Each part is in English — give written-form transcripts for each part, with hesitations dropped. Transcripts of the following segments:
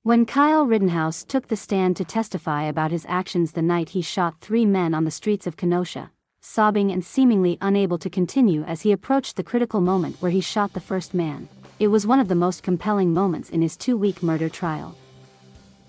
When Kyle Rittenhouse took the stand to testify about his actions the night he shot 3 men on the streets of Kenosha, sobbing and seemingly unable to continue as he approached the critical moment where he shot the first man, it was one of the most compelling moments in his 2-week murder trial.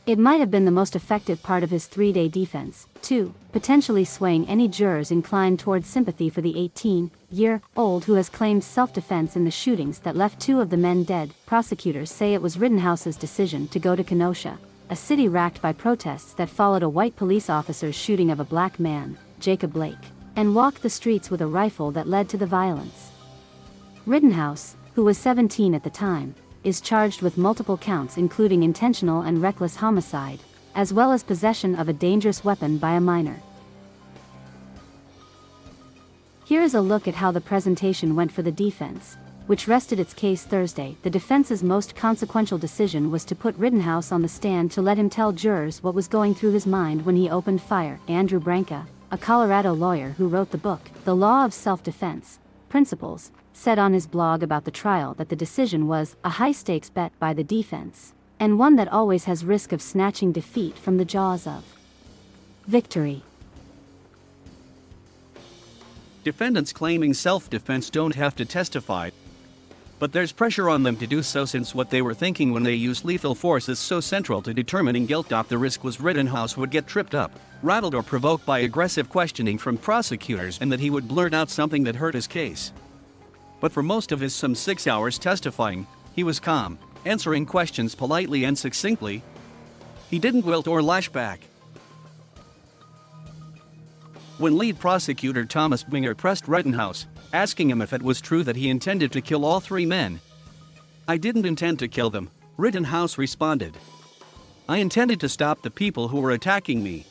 It might have been the most effective part of his 3-day defense, too, potentially swaying any jurors inclined towards sympathy for the 18-year-old who has claimed self-defense in the shootings that left 2 of the men dead. Prosecutors say it was Rittenhouse's decision to go to Kenosha, a city racked by protests that followed a white police officer's shooting of a black man, Jacob Blake, and walk the streets with a rifle that led to the violence. Rittenhouse, who was 17 at the time, is charged with multiple counts including intentional and reckless homicide, as well as possession of a dangerous weapon by a minor. Here is a look at how the presentation went for the defense, which rested its case Thursday. The defense's most consequential decision was to put Rittenhouse on the stand to let him tell jurors what was going through his mind when he opened fire. Andrew Branca, a Colorado lawyer who wrote the book, The Law of Self-Defense Principles, said on his blog about the trial that the decision was a high-stakes bet by the defense, and one that always has risk of snatching defeat from the jaws of victory. Defendants claiming self-defense don't have to testify, but there's pressure on them to do so since what they were thinking when they used lethal force is so central to determining guilt. The risk was Rittenhouse would get tripped up, rattled or provoked by aggressive questioning from prosecutors and that he would blurt out something that hurt his case. But for most of his some 6 hours testifying, he was calm, answering questions politely and succinctly. He didn't wilt or lash back. When lead prosecutor Thomas Binger pressed Rittenhouse, asking him if it was true that he intended to kill all 3 men, "I didn't intend to kill them," Rittenhouse responded. "I intended to stop the people who were attacking me."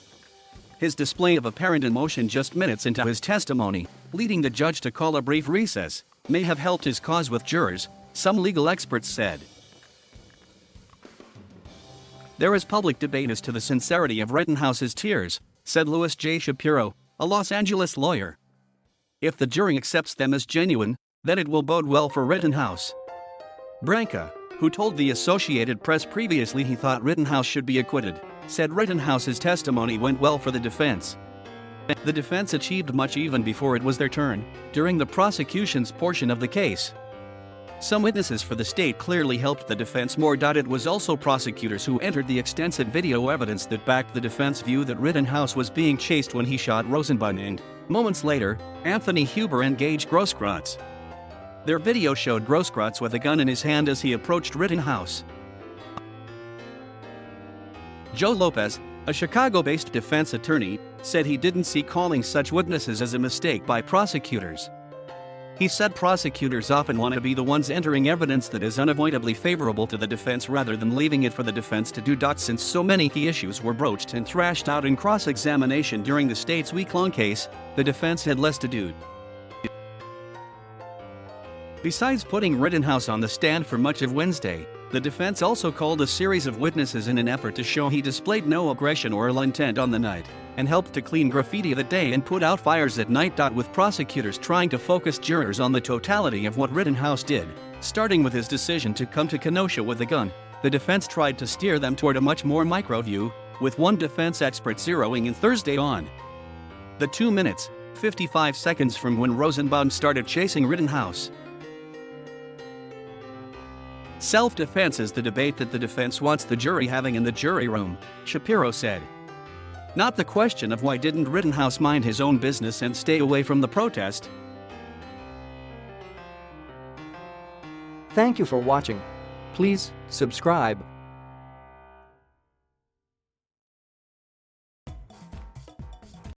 His display of apparent emotion just minutes into his testimony, leading the judge to call a brief recess, may have helped his cause with jurors, some legal experts said. There is public debate as to the sincerity of Rittenhouse's tears, said Louis J. Shapiro, a Los Angeles lawyer. If the jury accepts them as genuine, then it will bode well for Rittenhouse. Branca, who told the Associated Press previously he thought Rittenhouse should be acquitted, said Rittenhouse's testimony went well for the defense. The defense achieved much even before it was their turn, during the prosecution's portion of the case. Some witnesses for the state clearly helped the defense more. It was also prosecutors who entered the extensive video evidence that backed the defense view that Rittenhouse was being chased when he shot Rosenbaum and, moments later, Anthony Huber engaged Grosskreutz. Their video showed Grosskreutz with a gun in his hand as he approached Rittenhouse. Joe Lopez, a Chicago-based defense attorney, said he didn't see calling such witnesses as a mistake by prosecutors. He said prosecutors often want to be the ones entering evidence that is unavoidably favorable to the defense rather than leaving it for the defense to do. Since so many key issues were broached and thrashed out in cross-examination during the state's week-long case, the defense had less to do. Besides putting Rittenhouse on the stand for much of Wednesday, the defense also called a series of witnesses in an effort to show he displayed no aggression or ill intent on the night, and helped to clean graffiti of the day and put out fires at night. With prosecutors trying to focus jurors on the totality of what Rittenhouse did, starting with his decision to come to Kenosha with a gun, the defense tried to steer them toward a much more micro view, with one defense expert zeroing in Thursday on the 2 minutes, 55 seconds from when Rosenbaum started chasing Rittenhouse. Self-defense is the debate that the defense wants the jury having in the jury room, Shapiro said. Not the question of why didn't Rittenhouse mind his own business and stay away from the protest. Thank you for watching. Please subscribe.